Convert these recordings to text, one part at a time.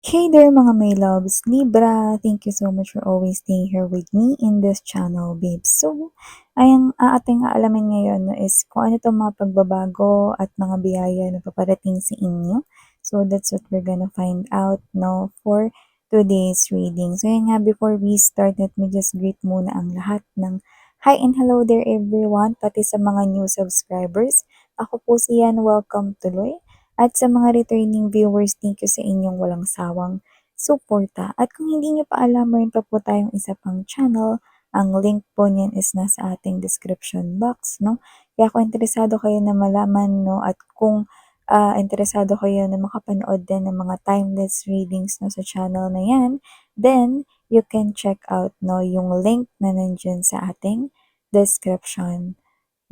Hey there mga my loves, Libra! Thank you so much for always staying here with me in this channel, babes. So, ating aalamin ngayon no, is kung ano itong mga pagbabago at mga biyaya na paparating sa inyo. So, that's what we're gonna find out no, for today's reading. So, yun nga, before we start, let me just greet muna ang lahat ng hi and hello there everyone, pati sa mga new subscribers. Ako po si Yan, welcome tuloy. At sa mga returning viewers, thank you sa inyong walang sawang suporta. At kung hindi nyo pa alam, meron pa po tayong isa pang channel. Ang link po niyan is nasa ating description box, no? Kaya kung interesado kayo na malaman, no, at kung interesado kayo na makapanood din ng mga timeless readings no, sa channel na yan, then you can check out no, yung link na nandyan sa ating description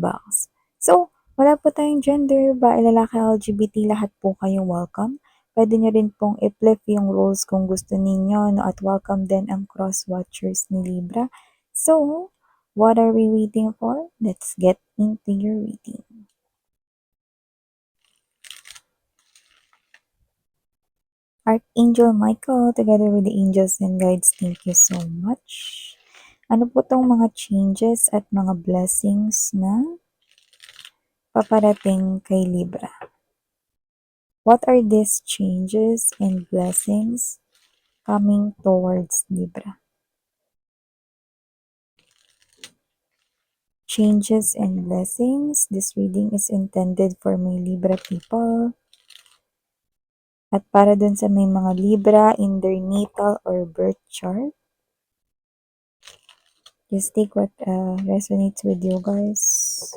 box. So, wala po tayong gender, bae, lalaki, LGBT, lahat po kayong welcome. Pwede nyo rin pong i-flip yung roles kung gusto ninyo, no? At welcome din ang cross-watchers ni Libra. So, what are we waiting for? Let's get into your reading. Archangel Michael, together with the angels and guides, thank you so much. Ano po tong mga changes at mga blessings na paparating kay Libra? What are these changes and blessings coming towards Libra? Changes and blessings. This reading is intended for my Libra people. At para dun sa may mga Libra in their natal or birth chart. Just take what resonates with you guys.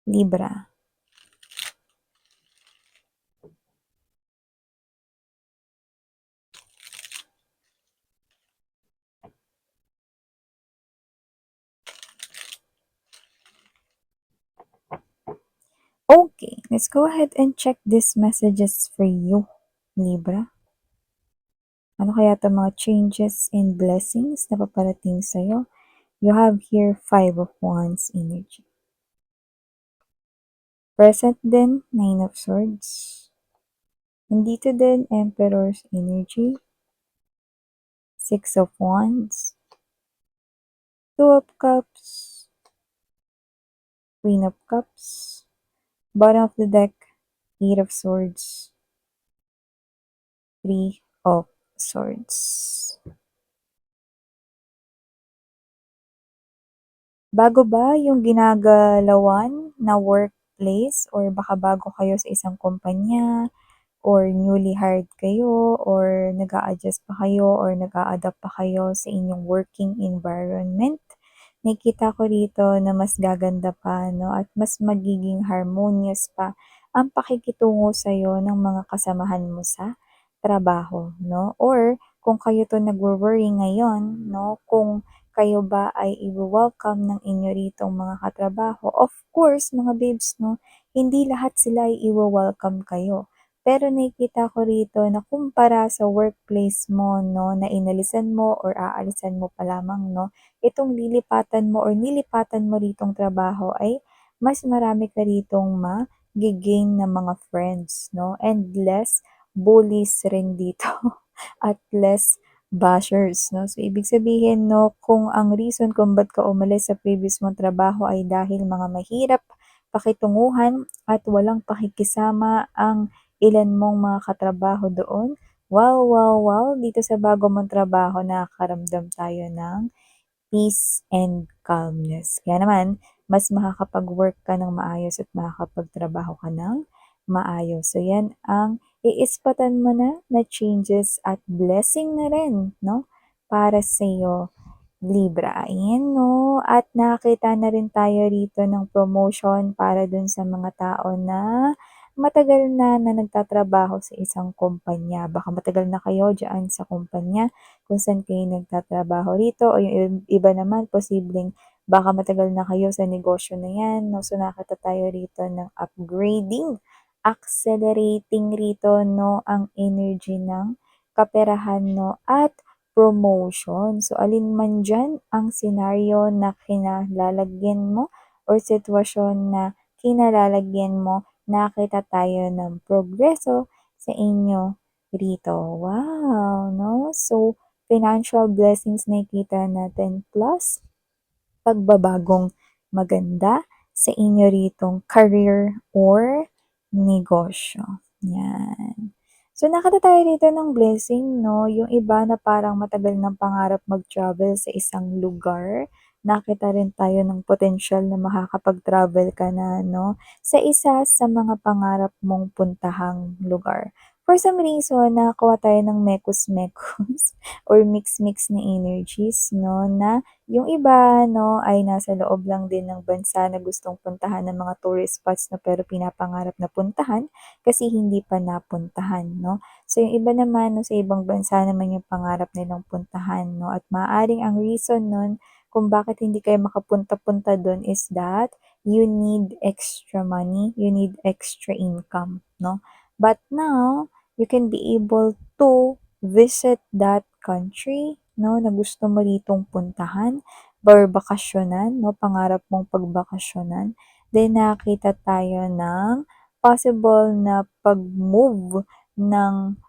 Libra. Okay, let's go ahead and check these messages for you, Libra. Ano kaya ito mga changes and blessings na paparating sa'yo? You have here 5 of Wands energy. Present din, 9 of Swords. Nandito din, Emperor's energy. 6 of Wands. 2 of Cups. Queen of Cups. Bottom of the deck, 8 of Swords. 3 of Swords. Bago ba yung ginagalawan na workplace or baka bago kayo sa isang kumpanya or newly hired kayo or nag-a-adjust pa kayo or nag-a-adapt pa kayo sa inyong working environment? Nakita ko rito na mas gaganda pa no at mas magiging harmonious pa ang pakikitungo sa iyo ng mga kasamahan mo sa trabaho, no? Or kung kayo to nagwo-worry ngayon, no, kung kayo ba ay i-welcome ng inyo ritong mga katrabaho. Of course, mga babes, no, hindi lahat sila ay i-welcome kayo. Pero nakikita ko rito na kumpara sa workplace mo, no, na inalisan mo or aalisan mo pa lamang, no, itong lilipatan mo or nilipatan mo ritong trabaho ay mas marami ka ritong ma-gain na mga friends, no, and less bullies rin dito at less bashers, no? So, ibig sabihin, no, kung ang reason kung ba't ka umalis sa previous mong trabaho ay dahil mga mahirap pakitunguhan at walang pakikisama ang ilan mong mga katrabaho doon, wow, wow, wow, dito sa bago mong trabaho nakakaramdam tayo ng peace and calmness. Kaya naman, mas makakapag-work ka ng maayos at makakapagtrabaho ka ng maayos. So, yan ang iispatan mo na changes at blessing na rin, no? Para sa iyo, Libra. Ayan, no? At nakakita na rin tayo rito ng promotion para dun sa mga tao na matagal na nagtatrabaho sa isang kumpanya. Baka matagal na kayo dyan sa kumpanya kung saan kayo nagtatrabaho rito o yung iba naman posibleng baka matagal na kayo sa negosyo na yan. No? So nakita tayo rito ng upgrading, accelerating rito no ang energy ng kaperahan no at promotion. So alin man dyan ang senaryo na kinalalagyan mo or sitwasyon na kinalalagyan mo, nakita tayo ng progreso sa inyo, rito. Wow, 'no? So, financial blessings nakikita natin plus pagbabagong maganda sa inyo ritong career or negosyo, 'yan. So, nakita tayo rito ng blessing 'no, yung iba na parang matagal ng pangarap mag-travel sa isang lugar, nakita rin tayo ng potensyal na makakapag-travel ka na 'no, sa isa sa mga pangarap mong puntahang lugar. For some reason, nakakuha tayo ng mekos-mekos or mix-mix na energies 'no, na yung iba 'no, ay nasa loob lang din ng bansa na gustong puntahan ng mga tourist spots na pero pinapangarap na puntahan kasi hindi pa napuntahan 'no. So yung iba naman 'no, sa ibang bansa naman yung pangarap nilang puntahan 'no, at maaaring ang reason nun kung bakit hindi kayo makapunta-punta dun is that you need extra money, you need extra income 'no. But now, you can be able to visit that country 'no, na gusto mo ditong puntahan or bakasyonan 'no, pangarap mong pagbakasyonan. Then nakakita tayo ng possible na pag-move ng,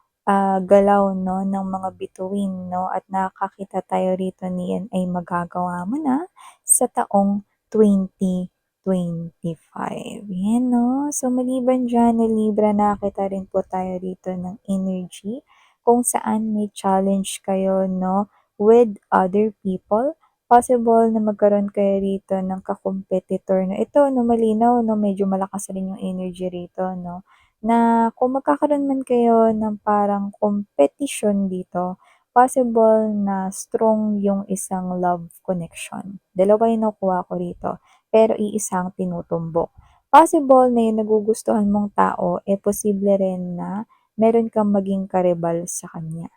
galaw 'no, ng mga bituin 'no, at nakakita tayo rito niyan ay magagawa mo na sa taong 2025, 'yan 'no. So maliban diyan na Libra, nakakita rin po tayo rito ng energy kung saan may challenge kayo 'no, with other people. Possible na magkaroon kayo rito ng ka-competitor 'no. Ito 'no, malinaw 'no, medyo malakas rin yung energy rito 'no, na kung magkakaroon man kayo ng parang competition dito, possible na strong yung isang love connection. Dalawa yung nakuha ko rito, pero iisa ang tinutumbok. Possible na yung nagugustuhan mong tao, posible rin na meron kang maging karibal sa kanya.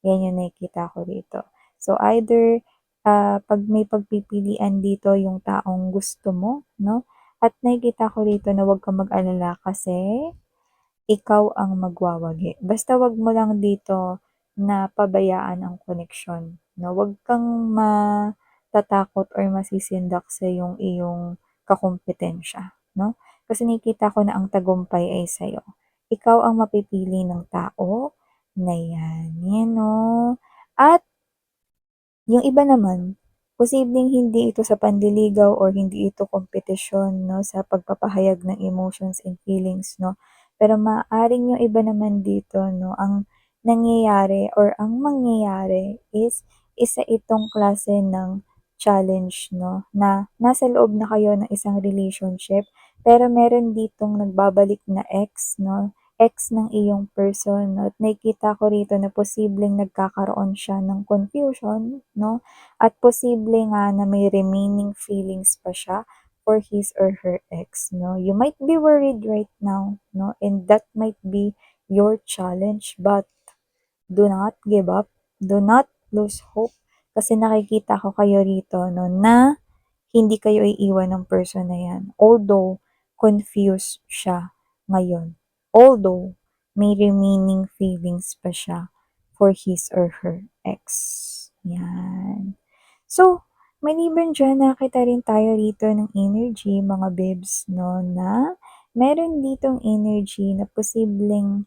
Yan yung nakikita ko rito. So either, 'pag may pagpipilian dito yung taong gusto mo 'no, at nakikita ko rito na huwag kang mag-alala kasi ikaw ang magwawagi. Basta 'wag mo lang dito na pabayaan ang koneksyon 'no, huwag kang matatakot or masisindak sa iyong kakumpitensya 'no. Kasi nakikita ko na ang tagumpay ay sa'yo. Ikaw ang mapipili ng tao na 'yan, 'yan 'no. At yung iba naman, posibleng hindi ito sa panliligaw or hindi ito kompetisyon 'no, sa pagpapahayag ng emotions and feelings 'no. Pero maaaring yung iba naman dito 'no, ang nangyayari or ang mangyayari is isa itong klase ng challenge 'no, na nasa loob na kayo ng isang relationship, pero meron ditong nagbabalik na ex 'no, ex ng iyong person 'no, at nakikita ko rito na posibleng nagkakaroon siya ng confusion 'no, at posible nga na may remaining feelings pa siya for his or her ex 'no. You might be worried right now 'no, and that might be your challenge, but do not give up, do not lose hope, kasi nakikita ko kayo rito 'no, na hindi kayo iiwan ng person na 'yan. Although confused siya ngayon, although may remaining feelings pa siya for his or her ex, 'yan. So, maliban diyan, nakita rin tayo rito ng energy mga babes 'no, na meron ditong energy na posibleng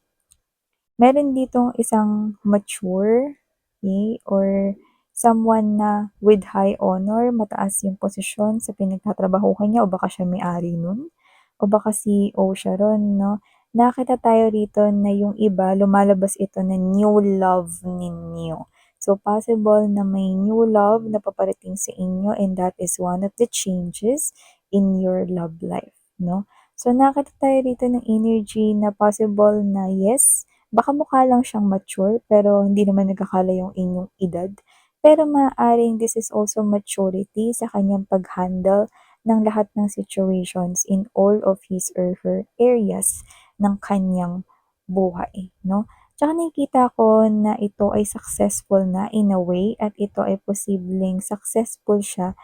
meron ditong isang mature, okey, or someone na with high honor, mataas yung posisyon sa pinagtatrabahuhan niya o baka siya may-ari nun, o baka CEO siya ron 'no. Nakita tayo rito na yung iba lumalabas ito na new love ninyo. So, possible na may new love na paparating sa inyo, and that is one of the changes in your love life 'no. So, nakita tayo rito ng energy na possible na yes, baka mukha lang siyang mature pero hindi naman nagkakala yung inyong edad. Pero maaaring this is also maturity sa kanyang pag-handle ng lahat ng situations in all of his or her areas ng kanyang buhay, 'no? Tsaka nakikita ko na ito ay successful na in a way, at ito ay posibleng successful siya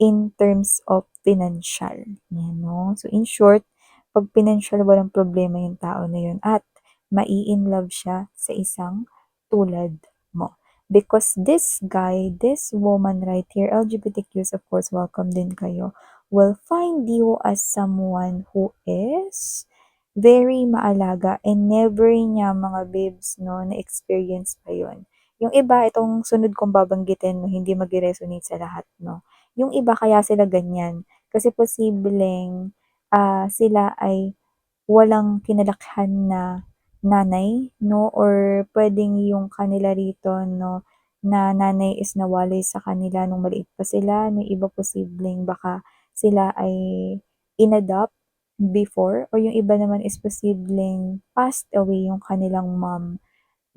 in terms of financial, 'yan 'no. So in short, 'pag financial walang problema yung tao na yun at mai-inlove siya sa isang tulad mo. Because this guy, this woman right here, LGBTQs of course, welcome din kayo, will find you as someone who is very maalaga and never niya mga babes 'no, na-experience pa yun. Yung iba itong sunod kong babanggitin 'no, hindi magre-resonate sa lahat 'no. Yung iba kaya sila ganyan, kasi posibleng, sila ay walang kinalakihan na nanay 'no, or puwedeng yung kanila rito 'no, na nanay is nawalay sa kanila nung maliit pa sila. May iba posibleng baka sila ay inadopt before, or yung iba naman is posibleng passed away yung kanilang mom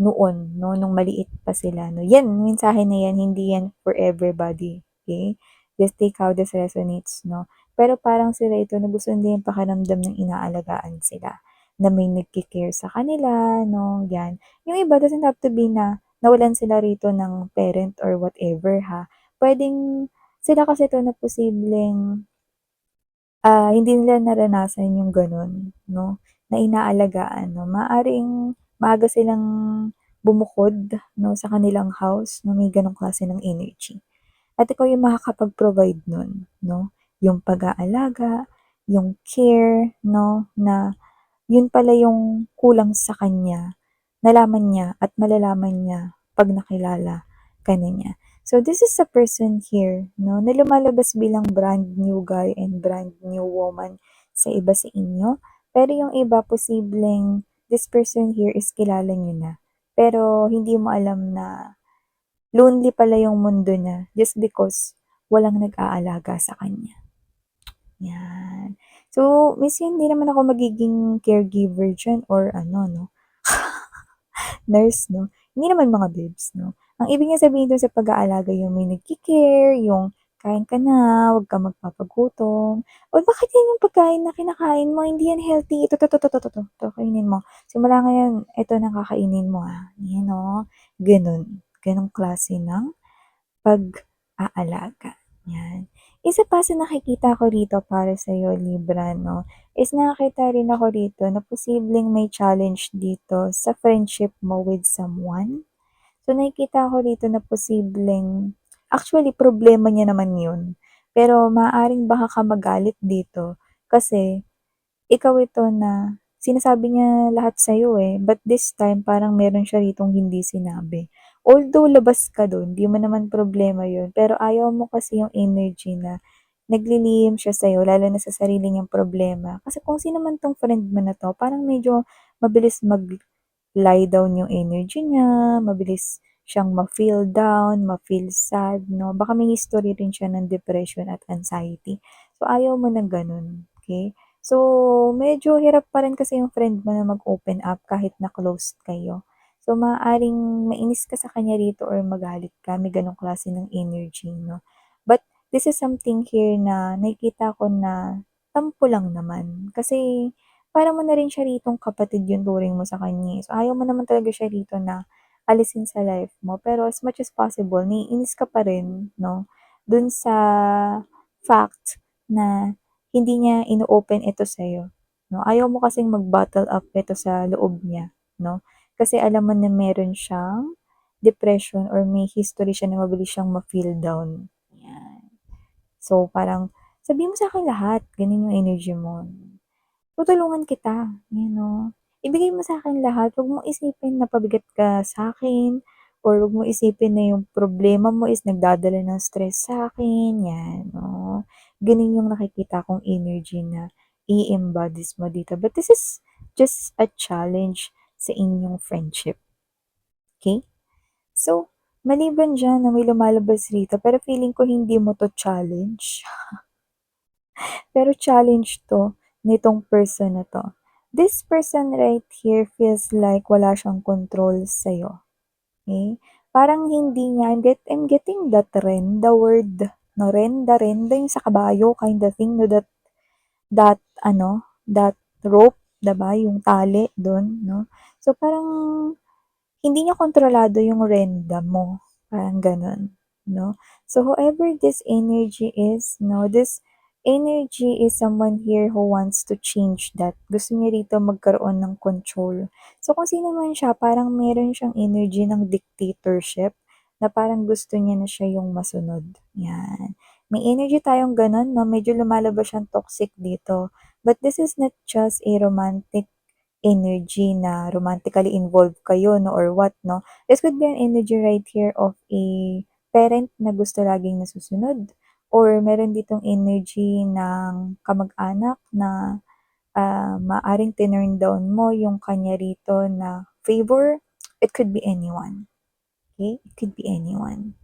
noon 'no, nung maliit pa sila 'no. Yan, mensahe na yan hindi yan for everybody, okey? Just take how this resonates 'no. Pero parang sila ito na gusto nila yung pakiramdam ng inaalagaan sila, na may nagke-care sa kanila 'no, yan. Yung iba doesn't have to be na nawalan sila rito ng parent or whatever ha. Puwedeng sila kasi 'to na posibleng hindi nila naranasan yung gano'n 'no, na inaalagaan 'no. Maaaring maaga silang bumukod 'no, sa kanilang house na may gano'ng klase ng energy. At ikaw yung makakapag-provide nun 'no, yung pag-aalaga, yung care 'no, na yun pala yung kulang sa kanya, nalaman niya at malalaman niya 'pag nakilala ka na niya. So this is a person here 'no, na lumalabas bilang brand new guy and brand new woman sa iba sa inyo. Pero yung iba posibleng this person here is kilala niyo na, pero hindi mo alam na lonely pala yung mundo niya just because walang nag-aalaga sa kanya. Yan. So, minsan hindi naman ako magiging caregiver diyan or ano 'no, nurse 'no, hindi naman mga babes 'no. Ang ibig niya sabihin dun sa pag-aalaga yung may nagke-care, yung kain ka na, wag kang magpapagutom, "Uy, bakit yan yung pagkain na kinakain mo, hindi yan healthy, ito, kainin mo. Simula ngayon ito na kakainin mo, Yan oh, gano'n. Gano'ng klase ng pag-aalaga, 'yan. Isa pa sa nakikita ko rito para sa'yo Libra 'no, is nakakita rin ako rito na posibleng may challenge dito sa friendship mo with someone. So, nakikita ko rito na posibleng actually problema niya naman 'yun, pero maaaring baka ka magalit dito kasi ikaw ito na sinasabi niya lahat sa'yo, but this time parang meron siya ritong hindi sinabi. Although labas ka dun, 'di mo naman problema yun, pero ayaw mo kasi yung energy na naglilihim siya sa'yo lalo na sa sarili niyang problema. Kasi kung sino man 'tong friend mo na 'to parang medyo mabilis lie down yung energy niya, mabilis siyang ma-feel down, ma-feel sad 'no, baka may history rin siya ng depression at anxiety. So, ayaw mo ng gano'n, okey? So, medyo hirap pa rin kasi yung friend mo na mag-open up kahit na close kayo. So, maaaring mainis ka sa kanya rito or magalit ka, may gano'ng klase ng energy 'no. But this is something here na nakikita ko na tampo lang naman, kasi para mo na rin siya ritong kapatid yung turing mo sa kanya, So, ayaw mo naman talaga siya rito na alisin sa life mo, pero as much as possible naiinis ka pa rin 'no, dun sa fact na hindi niya ino-open ito sa'yo 'no. Ayaw mo kasing mag-bottle up ito sa loob niya 'no, kasi alam mo na meron siyang depression or may history siya na mabilis siyang ma-feel down, 'yan. So, parang, "Sabihin mo sa'kin lahat." Gano'n yung energy mo. Tutulungan kita, you know. Ibigay mo sa'kin lahat, wag mong isipin na pabigat ka sa'kin or wag mong isipin na yung problema mo is nagdadala ng stress sa'kin, 'yan, oo. Gano'n yung nakikita kong energy na i-embodies mo dito. But this is just a challenge sa inyong friendship, okey? So, maliban diyan na may lumalabas rito pero feeling ko hindi mo 'to challenge. Pero challenge 'to nitong person na 'to. This person right here feels like wala siyang control sa'yo, okey? Parang hindi niya I'm getting that renda word, no, renda yung sa kabayo kind of thing, no, that ano, that rope, 'di ba, yung tali dun, 'no? So, parang hindi niya kontrolado yung renda mo, parang gano'n, 'no? So, whoever this energy is, 'no, this energy is someone here who wants to change that. Gusto niya rito magkaroon ng control. So, kung sino man siya, parang meron siyang energy ng dictatorship na parang gusto niya na siya yung masunod, 'yan. May energy tayong gano'n 'no, medyo lumalabas siyang toxic dito. But this is not just a romantic energy na romantically involved kayo 'no or what 'no. This could be an energy right here of a parent na gusto laging nasusunod or meron ditong energy ng kamag-anak na, maaaring tinurn down mo yung kanya rito na favor. It could be anyone, okay? It could be anyone.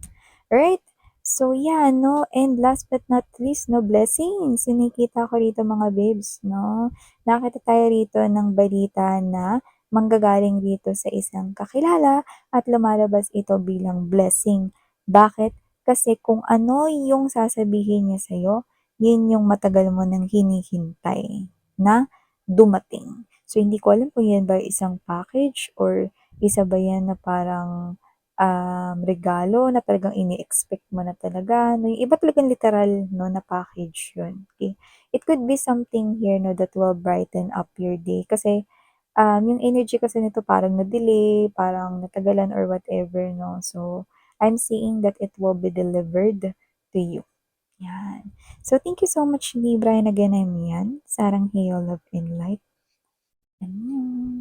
Alright, so yeah 'no, and last but not least 'no, blessings yung nakikita ko rito mga babes 'no. Nakakita tayo rito ng balita na manggagaling rito sa isang kakilala at lumalabas ito bilang blessing. Bakit? Kasi kung ano yung sasabihin niya sa'yo, yun yung matagal mo ng hinihintay na dumating. So hindi ko alam kung yan ba isang package or isa ba yan na parang regalo na talagang ini-expect mo na talaga 'no, yung iba talagang literal 'no, na package yun, okey. It could be something here 'no, that will brighten up your day kasi, yung energy kasi nito parang na-delay, parang natagalan or whatever 'no. So, I'm seeing that it will be delivered to you, yan. So, thank you so much Libra and again I'm Yan, Sarang Heyo, Love and Light. Annyeong.